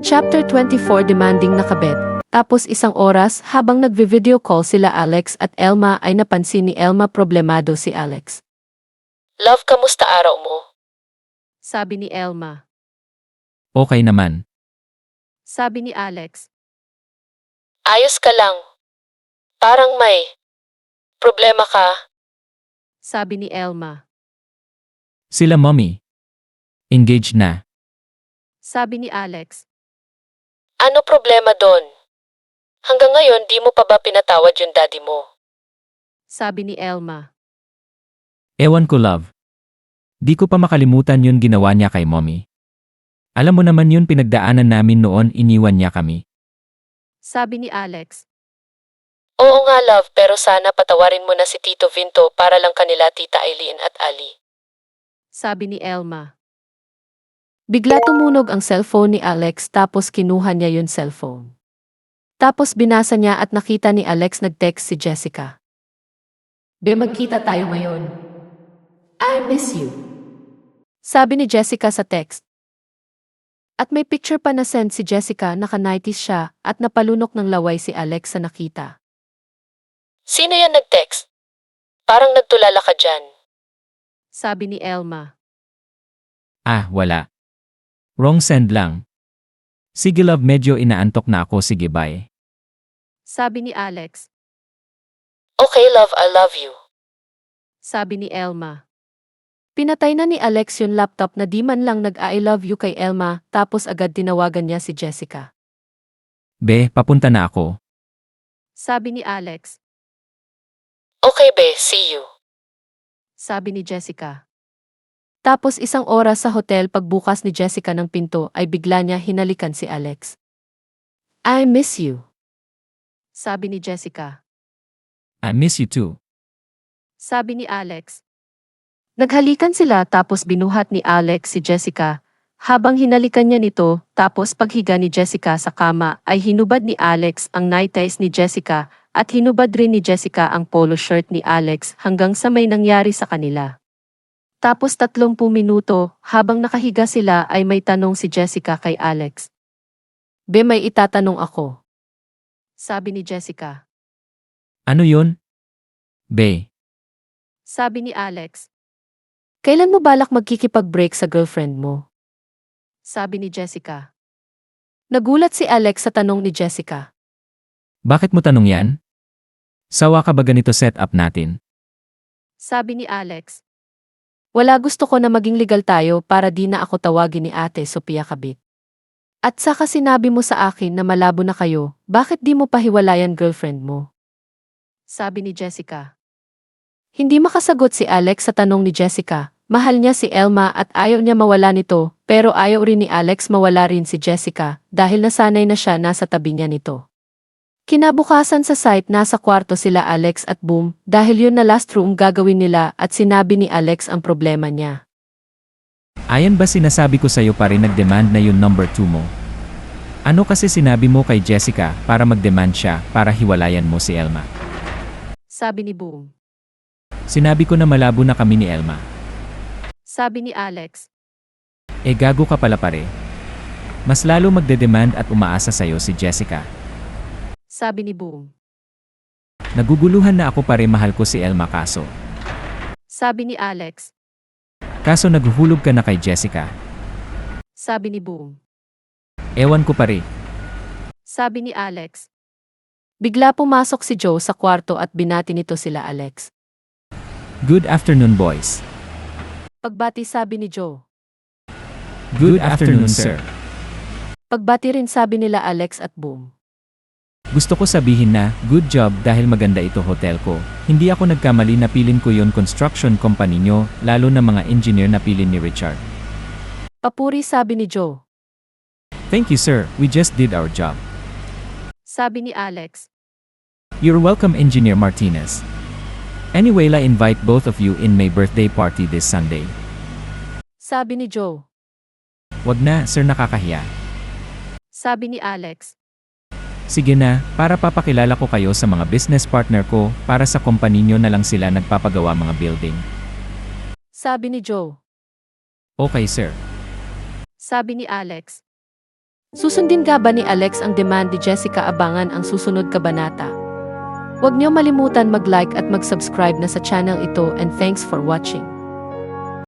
Chapter 24 Demanding na kabet. Tapos isang oras habang nagvi-video call sila Alex at Elma ay napansin ni Elma problemado si Alex. Love, kamusta araw mo? Sabi ni Elma. Okay naman. Sabi ni Alex. Ayos ka lang. Parang may problema ka. Sabi ni Elma. Sila mommy. Engaged na. Sabi ni Alex. Ano problema doon? Hanggang ngayon di mo pa ba pinatawad yung daddy mo? Sabi ni Elma. Ewan ko love. Di ko pa makalimutan yun ginawa niya kay mommy. Alam mo naman yun pinagdaanan namin noon iniwan niya kami. Sabi ni Alex. Oo nga love, pero sana patawarin mo na si Tito Vinto para lang kanila Tita Eileen at Ali. Sabi ni Elma. Bigla tumunog ang cellphone ni Alex tapos kinuha niya yung cellphone. Tapos binasa niya at nakita ni Alex nag-text si Jessica. Be, magkita tayo ngayon. I miss you. Sabi ni Jessica sa text. At may picture pa na send si Jessica, naka-nighties siya at napalunok ng laway si Alex sa nakita. Sino yan nag-text? Parang nagtulala ka dyan. Sabi ni Elma. Ah, wala. Wrong send lang. Sige love, medyo inaantok na ako, sige bye. Sabi ni Alex. Okay love, I love you. Sabi ni Elma. Pinatay na ni Alex yung laptop na di man lang nag-I love you kay Elma, tapos agad tinawagan niya si Jessica. Be, papunta na ako. Sabi ni Alex. Okay be, see you. Sabi ni Jessica. Tapos isang oras sa hotel, pagbukas ni Jessica ng pinto ay bigla niya hinalikan si Alex. I miss you. Sabi ni Jessica. I miss you too. Sabi ni Alex. Naghalikan sila tapos binuhat ni Alex si Jessica. Habang hinalikan niya nito, tapos paghiga ni Jessica sa kama ay hinubad ni Alex ang nighties ni Jessica at hinubad rin ni Jessica ang polo shirt ni Alex hanggang sa may nangyari sa kanila. Tapos 30 minuto, habang nakahiga sila ay may tanong si Jessica kay Alex. Be, may itatanong ako. Sabi ni Jessica. Ano yun? Be. Sabi ni Alex. Kailan mo balak magkikipag-break sa girlfriend mo? Sabi ni Jessica. Nagulat si Alex sa tanong ni Jessica. Bakit mo tanong yan? Sawa ka ba ganito setup natin? Sabi ni Alex. Wala, gusto ko na maging legal tayo para di na ako tawagin ni Ate Sophia Kabit. At saka sinabi mo sa akin na malabo na kayo, bakit di mo pahiwalayan girlfriend mo? Sabi ni Jessica. Hindi makasagot si Alex sa tanong ni Jessica. Mahal niya si Elma at ayaw niya mawala nito, pero ayaw rin ni Alex mawala rin si Jessica dahil nasanay na siya nasa tabi niya nito. Kinabukasan sa site, nasa kwarto sila Alex at Boom dahil yun na last room gagawin nila at sinabi ni Alex ang problema niya. Ayan ba sinasabi ko sa'yo pa rin nag-demand na yung number 2 mo? Ano kasi sinabi mo kay Jessica para mag-demand siya para hiwalayan mo si Elma? Sabi ni Boom. Sinabi ko na malabo na kami ni Elma. Sabi ni Alex. Eh gago ka pala pare. Mas lalo magde-demand at umaasa sa'yo si Jessica. Sabi ni Boom. Naguguluhan na ako pare, mahal ko si Elma kaso. Sabi ni Alex. Kaso naghuhulog ka na kay Jessica. Sabi ni Boom. Ewan ko pare. Sabi ni Alex. Bigla pumasok si Joe sa kwarto at binati nito sila Alex. Good afternoon boys. Pagbati sabi ni Joe. Good afternoon sir. Pagbati rin sabi nila Alex at Boom. Gusto ko sabihin na, good job dahil maganda ito hotel ko. Hindi ako nagkamali na pilin ko yon construction company nyo, lalo na mga engineer na pilin ni Richard. Papuri sabi ni Joe. Thank you sir, we just did our job. Sabi ni Alex. You're welcome Engineer Martinez. Anyway, I invite both of you in my birthday party this Sunday. Sabi ni Joe. Wag na, sir, nakakahiya. Sabi ni Alex. Sige na, para papakilala ko kayo sa mga business partner ko, para sa company nyo na lang sila nagpapagawa mga building. Sabi ni Joe. Okay sir. Sabi ni Alex. Susundin ka ba ni Alex ang demand ni Jessica? Abangan ang susunod kabanata. Huwag niyo malimutan mag-like at mag-subscribe na sa channel ito and thanks for watching.